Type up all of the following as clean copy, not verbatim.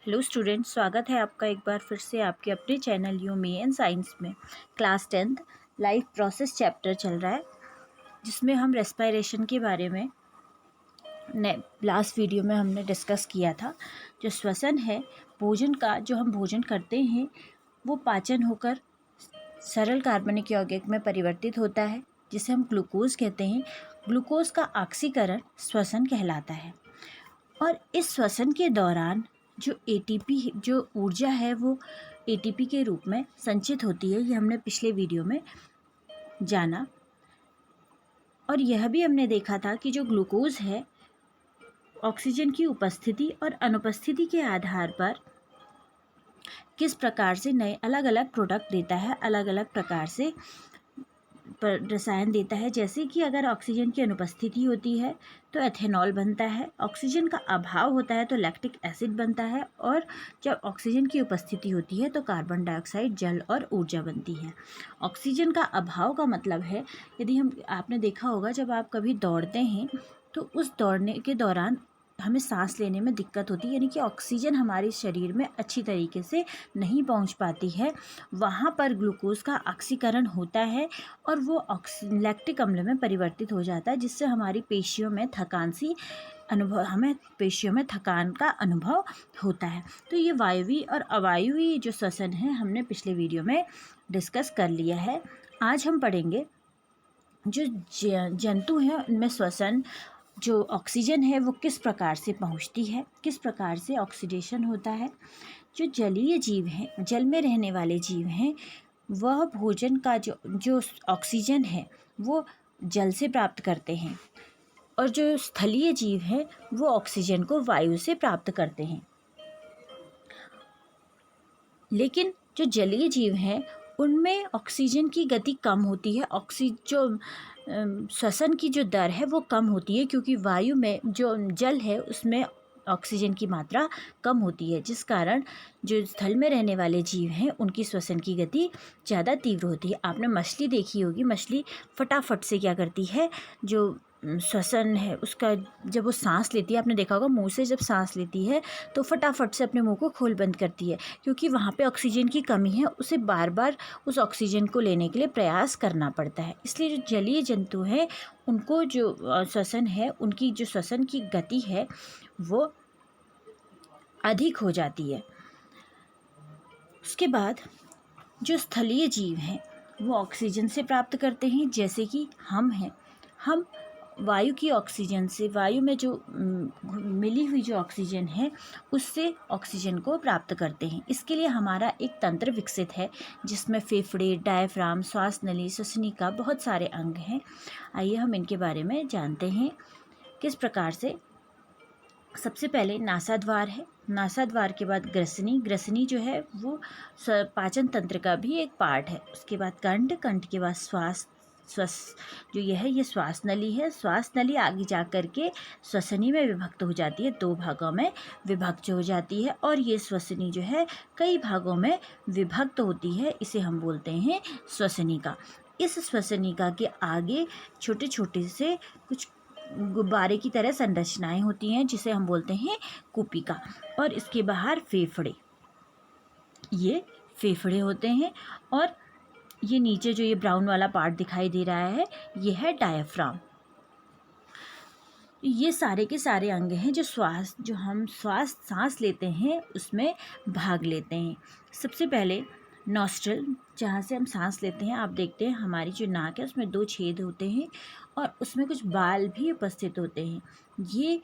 Hello student, स्वागत है आपका एक बार फिर से आपके अपने channel you me and science में। Class 10th life process chapter चल रहा है, जिसमें हम रेस्पिरेशन के बारे में लास्ट वीडियो में हमने डिस्कस किया था। जो श्वसन है भोजन का, जो हम भोजन करते हैं वो पाचन होकर सरल कार्बनिक यौगिक में परिवर्तित होता है, जिसे हम ग्लूकोज कहते हैं। ग्लूकोज का ऑक्सीकरण श्वसन कहलाता है और इस श्वसन के दौरान जो एटीपी, जो ऊर्जा है वो एटीपी के रूप में संचित होती है। ये हमने पिछले वीडियो में जाना और यह भी हमने देखा था कि जो ग्लूकोज है ऑक्सीजन की उपस्थिति और अनुपस्थिति के आधार पर किस प्रकार से नए अलग अलग प्रोडक्ट देता है, अलग अलग प्रकार से रसायन देता है। जैसे कि अगर ऑक्सीजन की अनुपस्थिति होती है तो एथेनॉल बनता है, ऑक्सीजन का अभाव होता है तो लैक्टिक एसिड बनता है, और जब ऑक्सीजन की उपस्थिति होती है तो कार्बन डाइऑक्साइड, जल और ऊर्जा बनती है। ऑक्सीजन का अभाव का मतलब है, यदि आपने देखा होगा जब आप कभी दौड़ते हैं तो उस दौड़ने के दौरान हमें सांस लेने में दिक्कत होती है, यानी कि ऑक्सीजन हमारे शरीर में अच्छी तरीके से नहीं पहुंच पाती है। वहाँ पर ग्लूकोज का ऑक्सीकरण होता है और वो लैक्टिक अम्ल में परिवर्तित हो जाता है, जिससे हमारी पेशियों में थकान का अनुभव होता है। तो ये वायवीय और अवायवीय जो श्वसन है हमने पिछले वीडियो में डिस्कस कर लिया है। आज हम पढ़ेंगे जो जंतु हैं उनमें श्वसन, जो ऑक्सीजन है वो किस प्रकार से पहुंचती है, किस प्रकार से ऑक्सीडेशन होता है। जो जलीय जीव हैं, जल में रहने वाले जीव हैं, वह भोजन का जो ऑक्सीजन है वो जल से प्राप्त करते हैं, और जो स्थलीय जीव हैं वो ऑक्सीजन को वायु से प्राप्त करते हैं। लेकिन जो जलीय जीव हैं उनमें ऑक्सीजन की गति कम होती है, श्वसन की जो दर है वो कम होती है, क्योंकि वायु में जो जल है उसमें ऑक्सीजन की मात्रा कम होती है, जिस कारण जो स्थल में रहने वाले जीव हैं उनकी श्वसन की गति ज़्यादा तीव्र होती है। आपने मछली देखी होगी, मछली फटाफट से क्या करती है, जो श्वसन है उसका, जब वो सांस लेती है, आपने देखा होगा मुंह से जब सांस लेती है तो फटाफट से अपने मुंह को खोल बंद करती है, क्योंकि वहाँ पे ऑक्सीजन की कमी है, उसे बार बार उस ऑक्सीजन को लेने के लिए प्रयास करना पड़ता है। इसलिए जो जलीय जंतु हैं उनको जो श्वसन है, उनकी जो श्वसन की गति है वो अधिक हो जाती है। उसके बाद जो स्थलीय जीव हैं वो ऑक्सीजन से प्राप्त करते हैं, जैसे कि हम हैं। हम वायु की ऑक्सीजन से, वायु में जो मिली हुई जो ऑक्सीजन है उससे ऑक्सीजन को प्राप्त करते हैं। इसके लिए हमारा एक तंत्र विकसित है, जिसमें फेफड़े, डायफ्राम, श्वास नली, श्वसनिका, बहुत सारे अंग हैं। आइए हम इनके बारे में जानते हैं किस प्रकार से। सबसे पहले नासाद्वार है, नासाद्वार के बाद ग्रसनी, ग्रसनी जो है वो पाचन तंत्र का भी एक पार्ट है। उसके बाद कंठ, कंठ के बाद जो ये श्वास नली है। श्वास नली आगे जा कर के श्वसनी में विभक्त हो जाती है, 2 भागों में विभक्त हो जाती है, और ये श्वसनी जो है कई भागों में विभक्त होती है, इसे हम बोलते हैं श्वसनिका। इस श्वसनिका के आगे छोटे छोटे से कुछ गुब्बारे की तरह संरचनाएं होती हैं, जिसे हम बोलते हैं कूपिका, और इसके बाहर फेफड़े, ये फेफड़े होते हैं, और ये नीचे जो ये ब्राउन वाला पार्ट दिखाई दे रहा है ये है डायफ्राम। ये सारे के सारे अंग हैं जो हम सांस लेते हैं उसमें भाग लेते हैं। सबसे पहले नॉस्ट्रल, जहाँ से हम सांस लेते हैं, आप देखते हैं हमारी जो नाक है उसमें 2 छेद होते हैं और उसमें कुछ बाल भी उपस्थित होते हैं। ये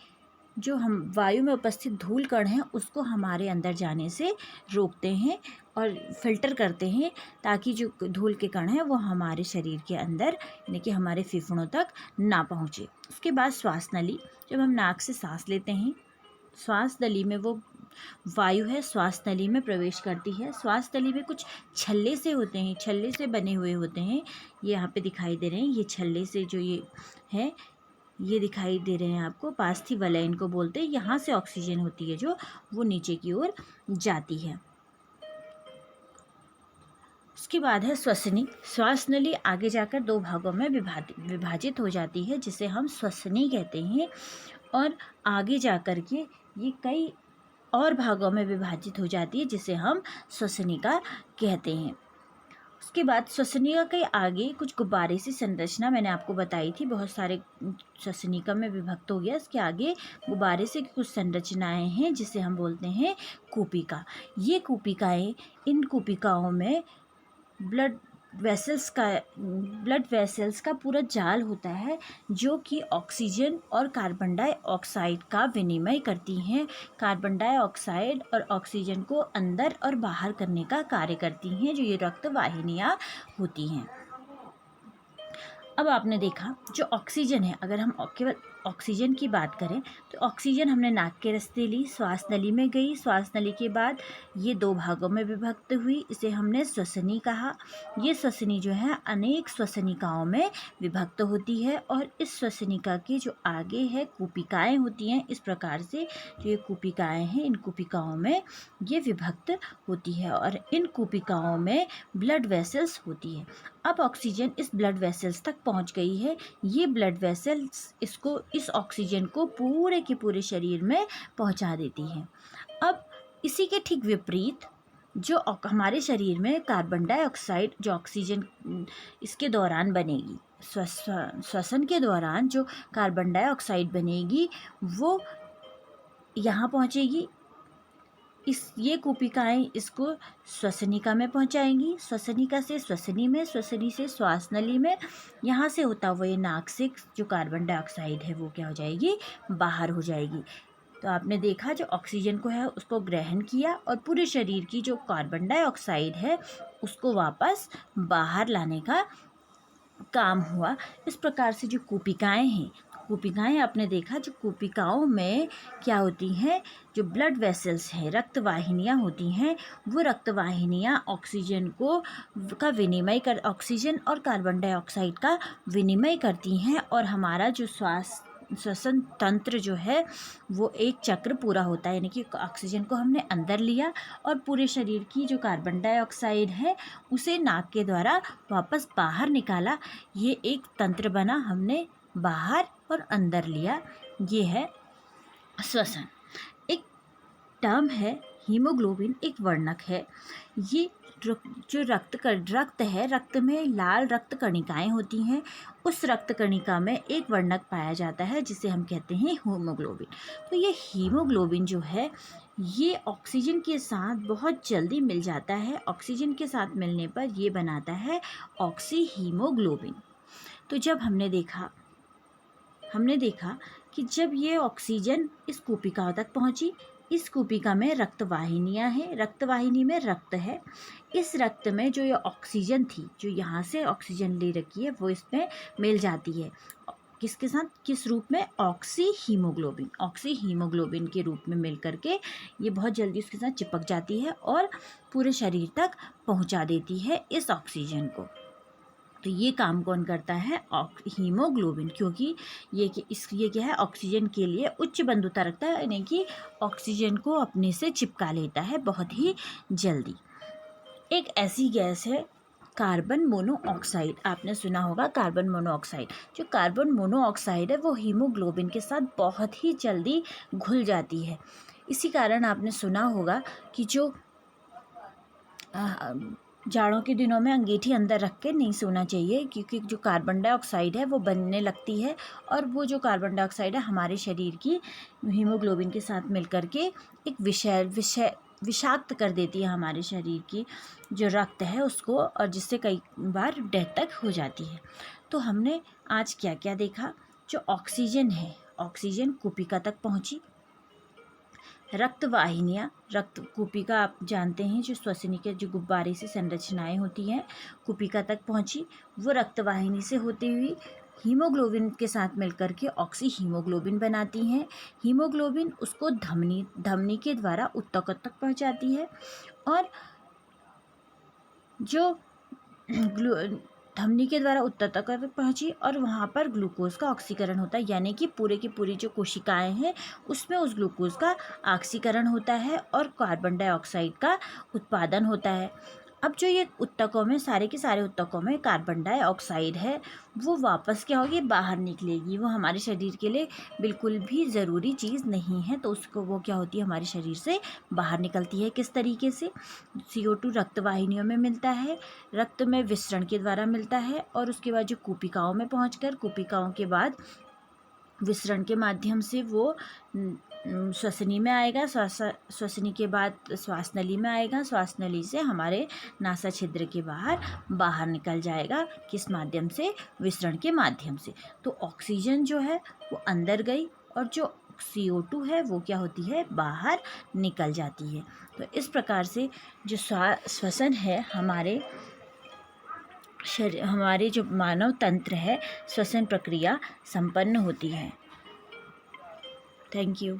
जो हम वायु में उपस्थित धूल कण हैं उसको हमारे अंदर जाने से रोकते हैं और फिल्टर करते हैं, ताकि जो धूल के कण हैं वो हमारे शरीर के अंदर, यानी कि हमारे फेफड़ों तक ना पहुँचे। उसके बाद श्वास नली, जब हम नाक से सांस लेते हैं, श्वास नली में वो वायु है श्वास नली में प्रवेश करती है। श्वास नली में कुछ छल्ले से होते हैं, छल्ले से बने हुए होते हैं, ये यहाँ पे दिखाई दे रहे हैं। ये छल्ले से जो ये है, ये दिखाई दे रहे हैं आपको, पार्थिव वलय इनको बोलते हैं। यहाँ से ऑक्सीजन होती है जो वो नीचे की ओर जाती है। उसके बाद है श्वसनी। श्वास नली आगे जाकर 2 भागों में विभाजित हो जाती है, जिसे हम श्वसनी कहते हैं, और आगे जा कर के ये कई और भागों में विभाजित हो जाती है, जिसे हम श्वसनिका कहते हैं। उसके बाद श्वसनिका के आगे कुछ गुब्बारे सी संरचना मैंने आपको बताई थी, बहुत सारे श्वसनिका में विभक्त हो गया। इसके आगे गुब्बारे से कुछ संरचनाएं हैं जिसे हम बोलते हैं कूपिका। ये कूपिकाएं, इन कूपिकाओं में ब्लड वेसल्स का पूरा जाल होता है, जो कि ऑक्सीजन और कार्बन डाइऑक्साइड का विनिमय करती हैं। कार्बन डाइऑक्साइड और ऑक्सीजन को अंदर और बाहर करने का कार्य करती हैं, जो ये रक्त वाहिनियाँ होती हैं। अब आपने देखा जो ऑक्सीजन है, अगर हम केवल ऑक्सीजन की बात करें तो ऑक्सीजन हमने नाक के रास्ते ली, श्वास नली में गई, श्वास नली के बाद ये दो भागों में विभक्त हुई, इसे हमने श्वसनी कहा। ये श्वसनी जो है अनेक श्वसनिकाओं में विभक्त होती है, और इस श्वसनिका के जो आगे है कूपिकाएँ होती हैं। इस प्रकार से जो ये कूपिकाएँ हैं, इन कूपिकाओं में ये विभक्त होती है, और इन कूपिकाओं में ब्लड वेसल्स होती है। अब ऑक्सीजन इस ब्लड वेसल्स तक पहुंच गई है। ये ब्लड वेसल्स इस ऑक्सीजन को पूरे के पूरे शरीर में पहुंचा देती है। अब इसी के ठीक विपरीत जो हमारे शरीर में कार्बन डाइऑक्साइड, जो ऑक्सीजन इसके दौरान बनेगी, श्वसन के दौरान जो कार्बन डाइऑक्साइड बनेगी, वो यहाँ पहुँचेगी। ये कूपिकाएँ इसको श्वसनिका में पहुंचाएंगी, श्वसनिका से श्वसनी में, श्वसनी से श्वास नली में। यहाँ से होता हुआ ये नाक से जो कार्बन डाइऑक्साइड है वो क्या हो जाएगी, बाहर हो जाएगी। तो आपने देखा जो ऑक्सीजन को है उसको ग्रहण किया, और पूरे शरीर की जो कार्बन डाइऑक्साइड है उसको वापस बाहर लाने का काम हुआ। इस प्रकार से जो कूपिकाएँ हैं, कूपिकाएँ आपने देखा जो कूपिकाओं में क्या होती हैं, जो ब्लड वेसल्स हैं, रक्त वाहिनियाँ होती हैं, वो रक्त वाहिनियाँ ऑक्सीजन और कार्बन डाइऑक्साइड का विनिमय करती हैं, और हमारा जो श्वसन तंत्र जो है वो एक चक्र पूरा होता है। यानी कि ऑक्सीजन को हमने अंदर लिया और पूरे शरीर की जो कार्बन डाइऑक्साइड है उसे नाक के द्वारा वापस बाहर निकाला। ये एक तंत्र बना, हमने बाहर और अंदर लिया। ये है श्वसन। एक टर्म है हीमोग्लोबिन, एक वर्णक है। ये जो रक्त है, रक्त में लाल रक्त कणिकाएं होती हैं। उस रक्त कणिका में एक वर्णक पाया जाता है जिसे हम कहते हैं हीमोग्लोबिन। तो ये हीमोग्लोबिन जो है ये ऑक्सीजन के साथ बहुत जल्दी मिल जाता है। ऑक्सीजन के साथ मिलने पर ये बनाता है ऑक्सी हीमोग्लोबिन। तो जब हमने देखा कि जब ये ऑक्सीजन इस कूपिका तक पहुंची, इस कूपिका में रक्त वाहिनियाँ हैं, रक्त वाहिनी में रक्त है। इस रक्त में जो ये ऑक्सीजन थी, जो यहाँ से ऑक्सीजन ले रखी है, वो इसमें मिल जाती है। किसके साथ, किस रूप में, ऑक्सी हीमोग्लोबिन के रूप में मिल करके ये बहुत जल्दी उसके साथ चिपक जाती है और पूरे शरीर तक पहुँचा देती है इस ऑक्सीजन को। तो ये काम कौन करता है, हीमोग्लोबिन, क्योंकि ये क्या है, ऑक्सीजन के लिए उच्च बंधुता रखता है, यानी कि ऑक्सीजन को अपने से चिपका लेता है बहुत ही जल्दी। एक ऐसी गैस है कार्बन मोनोऑक्साइड, आपने सुना होगा कार्बन मोनोऑक्साइड। जो कार्बन मोनोऑक्साइड है वो हीमोग्लोबिन के साथ बहुत ही जल्दी घुल जाती है। इसी कारण आपने सुना होगा कि जो जाड़ों के दिनों में अंगीठी अंदर रख के नहीं सोना चाहिए, क्योंकि जो कार्बन डाइऑक्साइड है वो बनने लगती है, और वो जो कार्बन डाइऑक्साइड है हमारे शरीर की हीमोग्लोबिन के साथ मिलकर के एक विषाक्त कर देती है हमारे शरीर की जो रक्त है उसको, और जिससे कई बार डेथ तक हो जाती है। तो हमने आज क्या क्या देखा, जो ऑक्सीजन है, ऑक्सीजन कूपिका तक पहुँची, रक्त वाहिनियाँ, रक्त कूपिका आप जानते हैं जो श्वसनी के जो गुब्बारे से संरचनाएं होती हैं, कूपिका तक पहुंची, वो रक्त वाहिनी से होती हुई हीमोग्लोबिन के साथ मिलकर के ऑक्सी हीमोग्लोबिन बनाती हैं। हीमोग्लोबिन उसको धमनी के द्वारा ऊतक तक पहुंचाती है, और जो धमनी के द्वारा ऊतक तक पहुंची, और वहाँ पर ग्लूकोज का ऑक्सीकरण होता है, यानी कि पूरे की पूरी जो कोशिकाएं हैं उसमें उस ग्लूकोज का ऑक्सीकरण होता है और कार्बन डाइऑक्साइड का उत्पादन होता है। अब जो ये ऊतकों में, सारे के सारे ऊतकों में कार्बन डाइऑक्साइड है, वो वापस क्या होगी, बाहर निकलेगी। वो हमारे शरीर के लिए बिल्कुल भी ज़रूरी चीज़ नहीं है, तो उसको वो क्या होती है, हमारे शरीर से बाहर निकलती है। किस तरीके से? CO2 रक्त वाहिनियों में मिलता है, रक्त में विसरण के द्वारा मिलता है, और उसके बाद जो कूपिकाओं में पहुँचकर, कूपिकाओं के बाद विसरण के माध्यम से वो श्वसनी में आएगा, श्वसनी के बाद श्वास नली में आएगा, श्वास नली से हमारे नासा छिद्र के बाहर निकल जाएगा। किस माध्यम से? विसरण के माध्यम से। तो ऑक्सीजन जो है वो अंदर गई, और जो CO2 है वो क्या होती है, बाहर निकल जाती है। तो इस प्रकार से जो श्वसन है, हमारे जो मानव तंत्र है, श्वसन प्रक्रिया संपन्न होती है। Thank you.